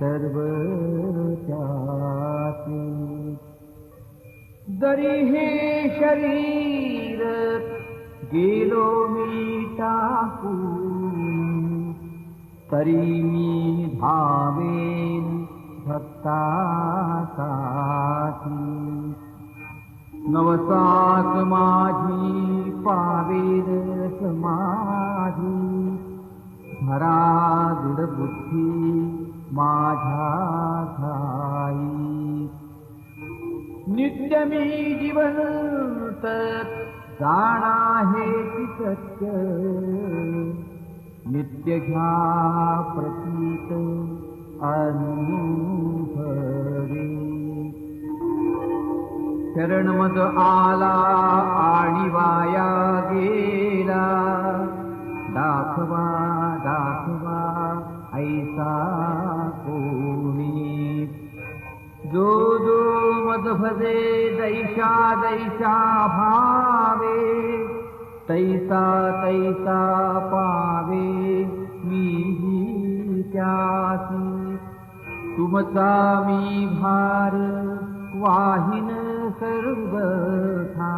सर्व त्यासी। जरी हे शरीर गेलो मी टाकून, तरी मी धावेन भक्तासाठी। नवसात माझी पावेन समाधी, धरा दृढ बुद्धी माझ्या ठाई। नित्य मी जिवंत जाणा हेची सत्य, नित्य घ्या प्रतीत अनुभवी। शरण मज आला आणि वाया गेला, दाखवा दाखवा ऐसा कोणी। जो जो मज भजे दैशा दैशा भावे, तैसा तैसा पावे मीही त्यासी। तुमचा मी भार वाहिन सर्वथा,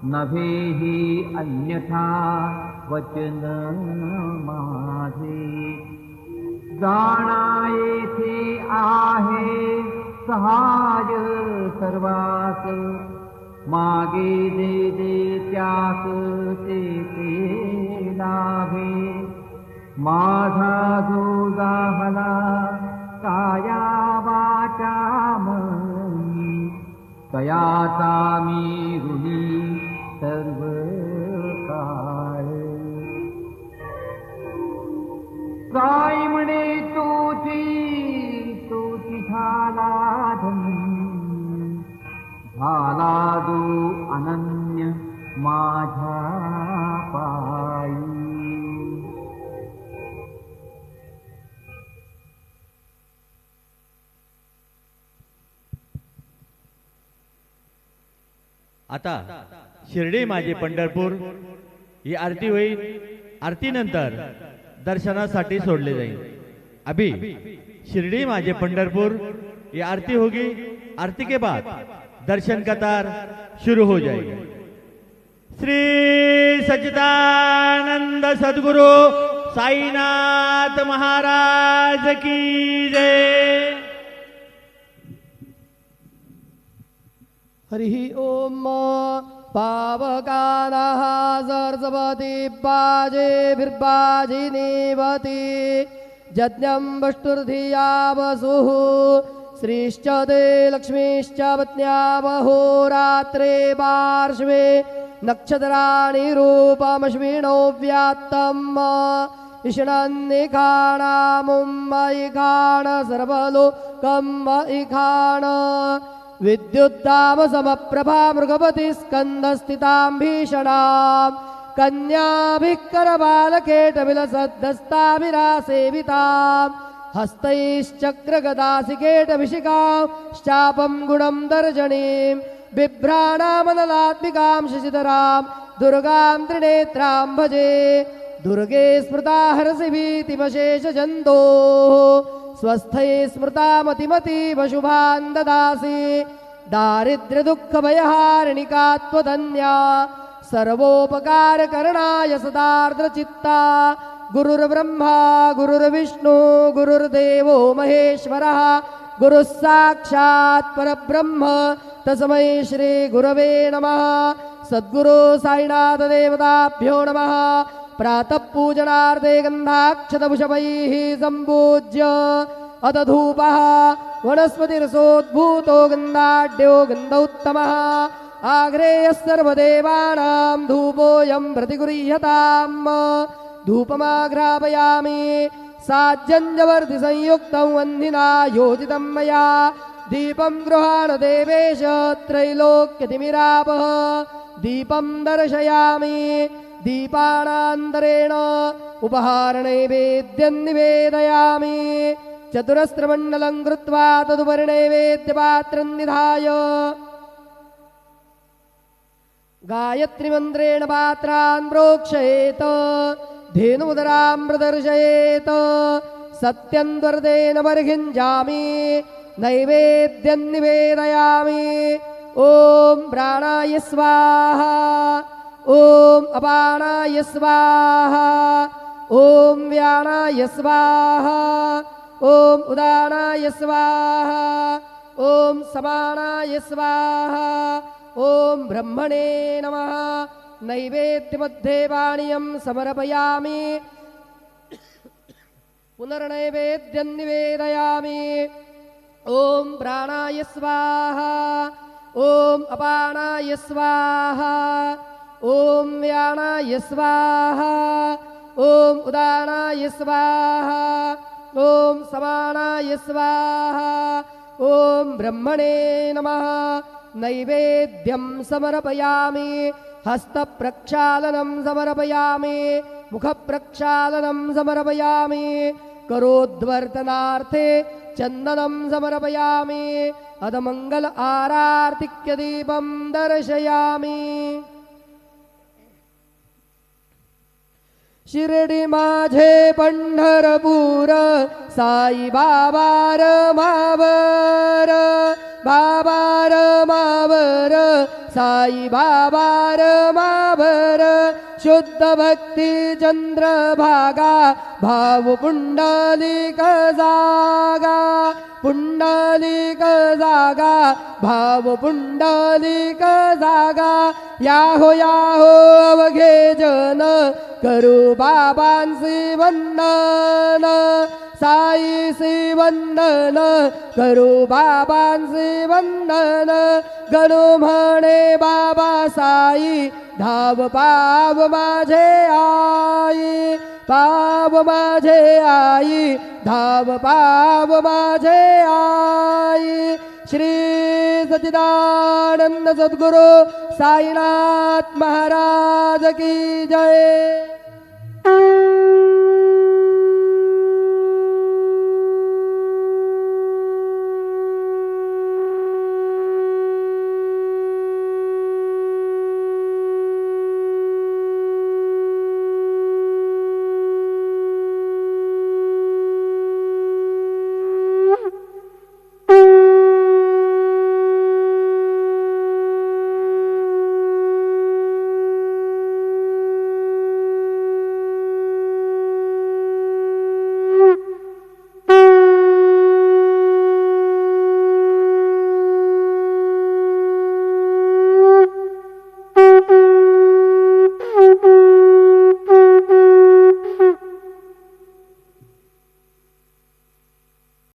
नभे हि अन्यथा वचन माझे। जाणा येथे आहे सहाय सर्वास, मागे दे दे त्यास ते लाभे। माझा जो जाहला काया वाचा मनी, तयाचा मी ऋणी सर्व काळ। काय म्हणे तोची तोची झाला धनी, झाला जो अनन्य माझ्या पायी। आता शिर्डी माझे पंढरपूर ही आरती होईल। आरतीनंतर दर्शनासाठी सोडले जाईल। अभी शिर्डी माझे पंढरपुर ये आरती होगी। आरती के बाद दर्शन कतार शुरू हो जाएगी। श्री सच्चिदानंद सद्गुरु साईनाथ महाराज की जय। हरि ओम। पावकानाः सर्जवति बाजे बिर्बाजी नेवति, यज्ञं वष्टुर्धिया वसुः श्रीश्च ते लक्ष्मीश्च पत्न्यावहोरात्रे पार्श्वे नक्षत्राणि रूपमश्विनो व्यात्तम्। इषणन्निखाणामुम्मयिखाण सर्वलोकम्मयिखाण, विद्युत्ताम समप्रभा मृगपति स्कन्दस्थितां भीषणां, कन्याभिः करबालकेटविलसद्दस्ताभिरासेवितां, हस्तैश्चक्रगदासिकेटभिषिकां श्चापं गुणं दर्जनीं, बिभ्राणामनलात्मिकां शशिधरां दुर्गां त्रिनेत्रां भजे। दुर्गे स्मृता हरसि भीतिमशेषजन्तोः, स्वस्थै स्मृता मतिमतीव शुभान् ददासि। दारिद्र्यदुःखभयहारिणिका त्वदन्या, सर्वोपकारकरणाय सदार्द्रचित्ता। गुरुर्ब्रह्मा गुरुर्विष्णु गुरुर्देवो महेश्वरः, गुरुः साक्षात् परब्रह्म तस्मै श्री गुरवे नमः। सद्गुरु साईनाथ देवताभ्यो नमः। प्रातः पूजनार्थे गन्धाक्षतपुष्पैः सम्पूज्य अथ धूपः वनस्पतिरसोद्भूतो गन्धाढ्यो गन्धोत्तमः। आग्रेयः सर्वदेवानां धूपोऽयं प्रतिगृह्यताम्। धूपमाघ्रापयामि साज्जन्यवर्तिसंयुक्तं वह्निना योजितं मया। दीपं गृहाण देवेश त्रैलोक्यतिमिरापः। दीपं दर्शयामि दीपानान्तरेण उपहारनैवेद्यं निवेदयामि। चतुरस्रमण्डलं कृत्वा तदुपरि नैवेद्यपात्रं निधाय गायत्रीमन्त्रेण पात्रान् प्रोक्षयेत्। धेनुमुदरां प्रदर्शयेत्। सत्यं दुर्देन बर्हिञ्जामि नैवेद्यं निवेदयामि ॐ प्राणाय स्वाहा ॐ अपानाय स्वाहा ॐ व्यानाय स्वाहा ॐ उदानाय स्वाहा ॐ समानाय स्वाहा ॐ ब्रह्मणे नमः नैवेद्यमध्ये पानीयं समर्पयामि पुनर्नैवेद्यं निवेदयामि ॐ प्राणाय स्वाहा ॐ अपानाय स्वाहा ॐ व्यानाय स्वाहा ॐ उदानाय स्वाहा ॐ समानाय स्वाहा ॐ ब्रह्मणे नमः नैवेद्यं समर्पयामि हस्तप्रक्षालनं समर्पयामि मुखप्रक्षालनं समर्पयामि करोद्वर्तनार्थे चन्दनं समर्पयामि अधमङ्गल आरार्तिक्यदीपं दर्शयामि शिर्डी माझे पंढरपूर साई बाबा रमावर बाबा रमावर साई बाबा रमावर शुद्ध भक्ती चंद्रभागा भाव पुंडलिक जागा पुंडलिक जागा भाव पुंडलिक जागा याहो याहो अवघे जन करू बाबांसी वंदन साईसी वंदन करू बाबांसी वंदन गणू म्हणे बाबा साई धाव पाव माझे आई पाव माझे आई धाव पाव माझे आई श्री सच्चिदानंद सद्गुरु साईनाथ महाराज की जय।